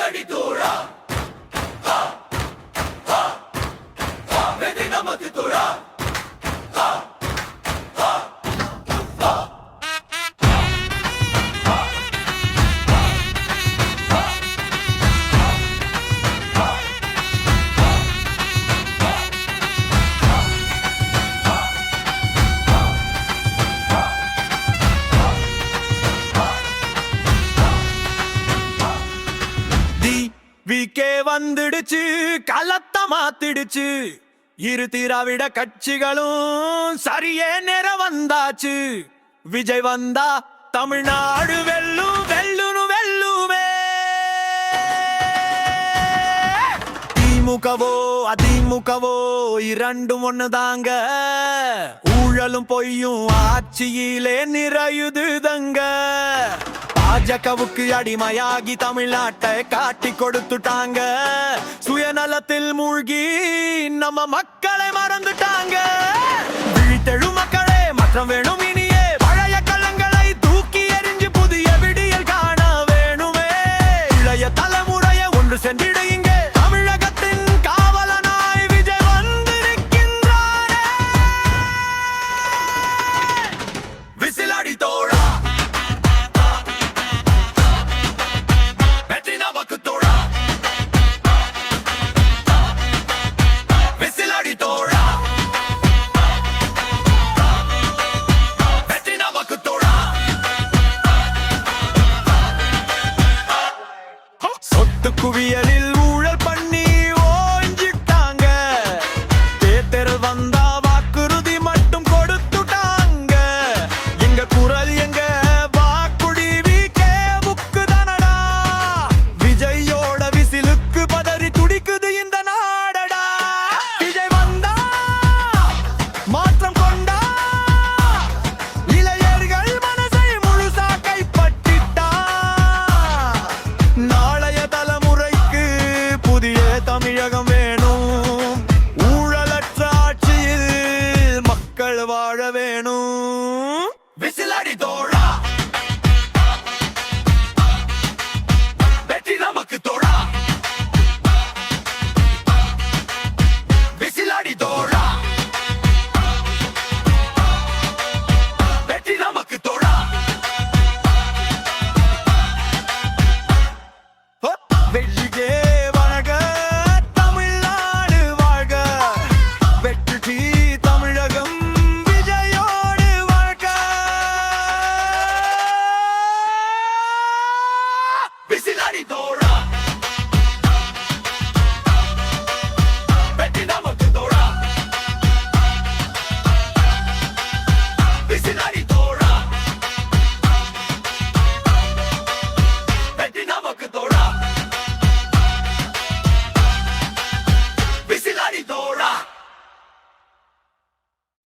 விசிலடி தோழா வெற்றி நமக்கு தோழா விகே வந்துடுச்சு, களத்த மாத்திடுச்சு. இரு திராவிட கட்சிகளும் சரியே நேர வந்தாச்சு. விஜய் வந்தா தமிழ்நாடு வெல்லும் வெல்லுனு வெல்லுமே. திமுகவோ அதிமுகவோ இரண்டும் ஒண்ணுதாங்க. ஊழலும் பொய்யும் ஆட்சியிலே நிறையுது தங்க. பாஜகவுக்கு அடிமையாகி தமிழ்நாட்டை காட்டி கொடுத்துட்டாங்க. சுயநலத்தில் மூழ்கி நம்ம மக்களை மறந்துட்டாங்க. விழித்தெழு மக்களே, மாற்றம் வேணும் இனியே. பழைய கள்ளங்களை தூக்கி எறிஞ்சு புதிய விடியல் காண வேணுமே. இளைய தலைமுறையை ஒன்று சென்றிடு இங்கே. தமிழகத்தின் காவலனாய் விஜய் வந்திருக்கின்றாரே. விசிலடி தோழா குவியலில் ஊழல் பண்ணி ஓஞ்சிட்டாங்க. தேர்தல் வந்தா வாக்குறுதி மட்டும் கொடுத்துட்டாங்க. எங்க குரல் எங்க வாக்குடி விகே புக்கு தானடா. விஜயோட விசிலுக்கு பதறி துடிக்குது இந்த நாடடா. விஜய் வந்தா மாற்றம் கொண்டா. இளைஞர்கள் மனசை முழுசா கைப்பற்றிட்டா. நாளைய புதிய தமிழகம் வேணும். ஊழலற்ற ஆட்சியில் மக்கள் வாழ வேணும். விசிலடி தோழா வெற்றி நமக்கு தோழா. விசிலடி தோழா வெற்றி நமக்கு தோழா. வெற்றிகே விசிலடி தோழா.